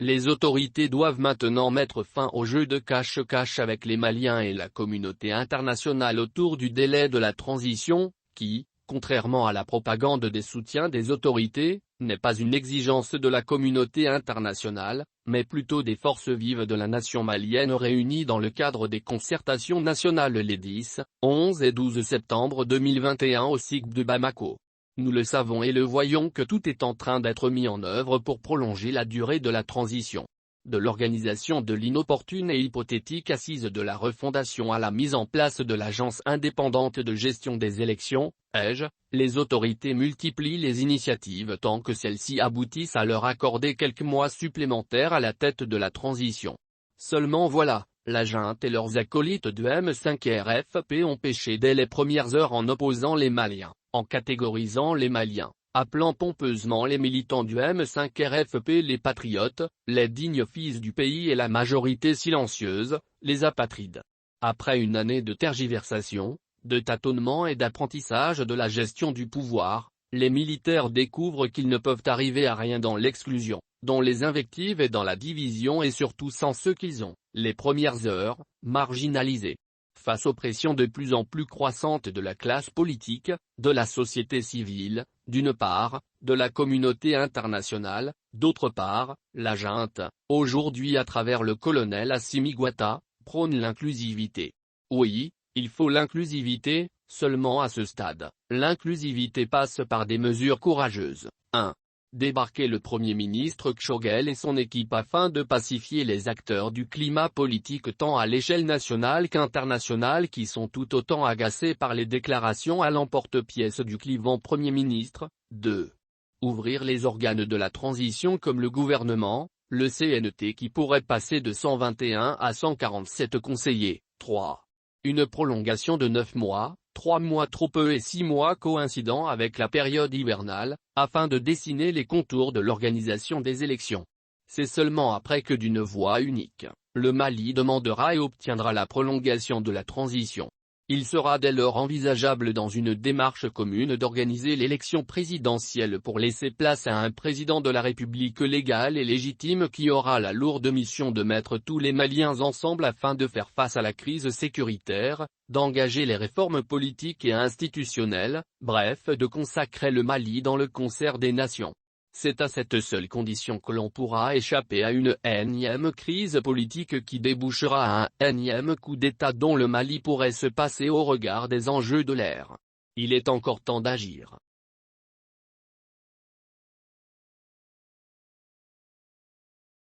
Les autorités doivent maintenant mettre fin au jeu de cache-cache avec les Maliens et la communauté internationale autour du délai de la transition, qui, contrairement à la propagande des soutiens des autorités, n'est pas une exigence de la communauté internationale, mais plutôt des forces vives de la nation malienne réunies dans le cadre des concertations nationales les 10, 11 et 12 septembre 2021 au SIG de Bamako. Nous le savons et le voyons que tout est en train d'être mis en œuvre pour prolonger la durée de la transition. De l'organisation de l'inopportune et hypothétique assise de la refondation à la mise en place de l'agence indépendante de gestion des élections, les autorités multiplient les initiatives tant que celles-ci aboutissent à leur accorder quelques mois supplémentaires à la tête de la transition. Seulement voilà, la junte et leurs acolytes de M5RFP ont péché dès les premières heures en opposant les Maliens, en catégorisant les Maliens, appelant pompeusement les militants du M5RFP les patriotes, les dignes fils du pays et la majorité silencieuse, les apatrides. Après une année de tergiversation, de tâtonnement et d'apprentissage de la gestion du pouvoir, les militaires découvrent qu'ils ne peuvent arriver à rien dans l'exclusion, dans les invectives et dans la division et surtout sans ceux qu'ils ont, les premières heures, marginalisés. Face aux pressions de plus en plus croissantes de la classe politique, de la société civile, d'une part, de la communauté internationale, d'autre part, la junte, aujourd'hui à travers le colonel Assimi Goïta, prône l'inclusivité. Oui, il faut l'inclusivité, seulement à ce stade, l'inclusivité passe par des mesures courageuses. 1. Débarquer le Premier ministre Kshogel et son équipe afin de pacifier les acteurs du climat politique tant à l'échelle nationale qu'internationale qui sont tout autant agacés par les déclarations à l'emporte-pièce du clivant Premier ministre. 2. Ouvrir les organes de la transition comme le gouvernement, le CNT qui pourrait passer de 121 à 147 conseillers. 3. Une prolongation de 9 mois, 3 mois trop peu et 6 mois coïncidant avec la période hivernale, afin de dessiner les contours de l'organisation des élections. C'est seulement après que d'une voix unique, le Mali demandera et obtiendra la prolongation de la transition. Il sera dès lors envisageable dans une démarche commune d'organiser l'élection présidentielle pour laisser place à un président de la République légal et légitime qui aura la lourde mission de mettre tous les Maliens ensemble afin de faire face à la crise sécuritaire, d'engager les réformes politiques et institutionnelles, bref de consacrer le Mali dans le concert des nations. C'est à cette seule condition que l'on pourra échapper à une énième crise politique qui débouchera à un énième coup d'État dont le Mali pourrait se passer au regard des enjeux de l'ère. Il est encore temps d'agir.